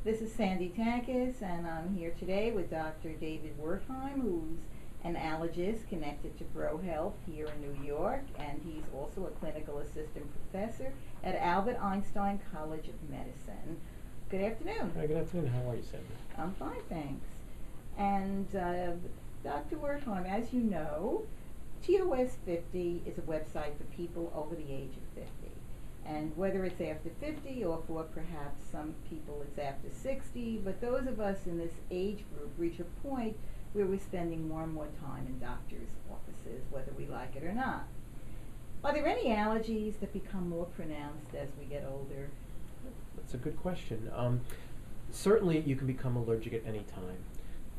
This is Sandy Tankis, and I'm here today with Dr. David Wertheim, who's an allergist connected to Pro Health here in New York, and he's also a clinical assistant professor at Albert Einstein College of Medicine. Good afternoon. Hi, good afternoon. How are you, Sandy? I'm fine, thanks. And Dr. Wertheim, as you know, TOS 50 is a website for people over the age of 50. And whether it's after 50 or for perhaps some people it's after 60, but those of us in this age group reach a point where we're spending more and more time in doctors' offices, whether we like it or not. Are there any allergies that become more pronounced as we get older? That's a good question. Certainly you can become allergic at any time.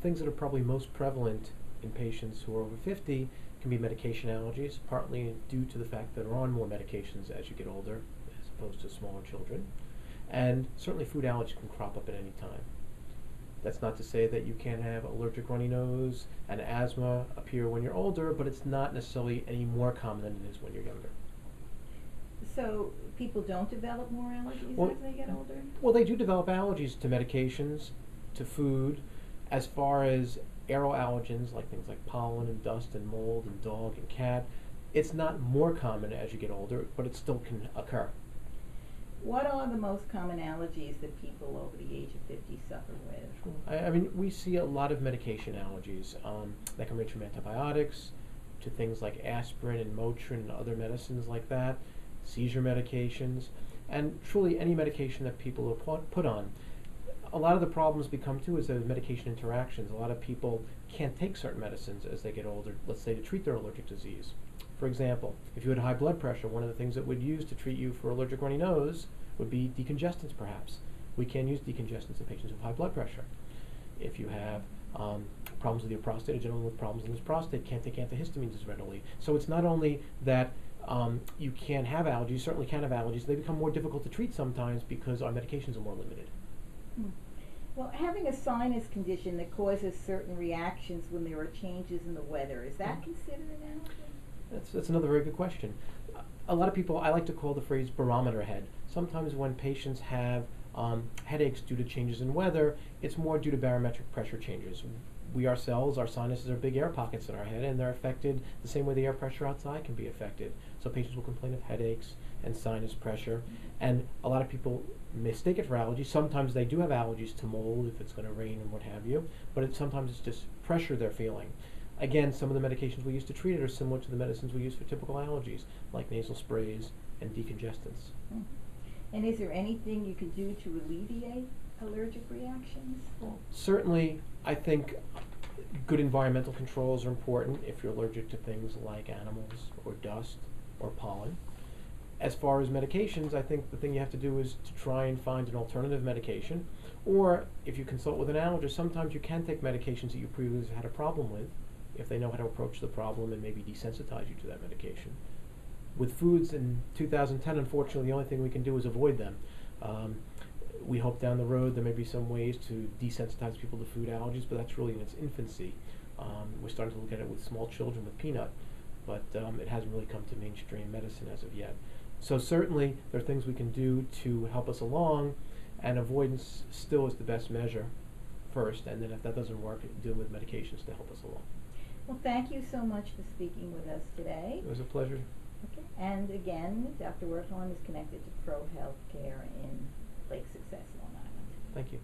Things that are probably most prevalent in patients who are over 50 can be medication allergies, partly due to the fact that they're on more medications as you get older, as opposed to smaller children. And certainly food allergies can crop up at any time. That's not to say that you can't have allergic runny nose and asthma appear when you're older, but it's not necessarily any more common than it is when you're younger. So people don't develop more allergies as they get older? Well, they do develop allergies to medications, to food, as far as aero allergens, like things like pollen and dust and mold and dog and cat. It's not more common as you get older, but it still can occur. What are the most common allergies that people over the age of 50 suffer with? I mean, we see a lot of medication allergies that can range from antibiotics to things like aspirin and Motrin and other medicines like that, seizure medications, and truly any medication that people are put on. A lot of the problems become too is the medication interactions. A lot of people can't take certain medicines as they get older, let's say to treat their allergic disease. For example, if you had high blood pressure, one of the things that we'd use to treat you for allergic runny nose would be decongestants perhaps. We can use decongestants in patients with high blood pressure. If you have problems with your prostate, a gentleman with problems in his prostate can't take antihistamines as readily. So it's not only that you can have allergies, you certainly can have allergies, they become more difficult to treat sometimes because our medications are more limited. Well, having a sinus condition that causes certain reactions when there are changes in the weather, is that considered an allergy? That's another very good question. A lot of people, I like to call the phrase barometer head. Sometimes when patients have headaches due to changes in weather, it's more due to barometric pressure changes. We ourselves, our sinuses are big air pockets in our head, and they're affected the same way the air pressure outside can be affected. So patients will complain of headaches and sinus pressure, and a lot of people mistake it for allergies. Sometimes they do have allergies to mold if it's going to rain and what have you, but sometimes it's just pressure they're feeling. Again, some of the medications we use to treat it are similar to the medicines we use for typical allergies, like nasal sprays and decongestants. And is there anything you can do to alleviate allergic reactions? Certainly, I think good environmental controls are important if you're allergic to things like animals or dust or pollen. As far as medications, I think the thing you have to do is to try and find an alternative medication, or if you consult with an allergist, sometimes you can take medications that you previously had a problem with if they know how to approach the problem and maybe desensitize you to that medication. With foods in 2010, unfortunately, the only thing we can do is avoid them. We hope down the road there may be some ways to desensitize people to food allergies, but that's really in its infancy. We're starting to look at it with small children with peanut, but it hasn't really come to mainstream medicine as of yet. So certainly there are things we can do to help us along, and avoidance still is the best measure first, and then if that doesn't work, deal with medications to help us along. Well, thank you so much for speaking with us today. It was a pleasure. Okay. And again, Dr. Wertheim is connected to Pro Health Care in Lake Success, Long Island. Thank you.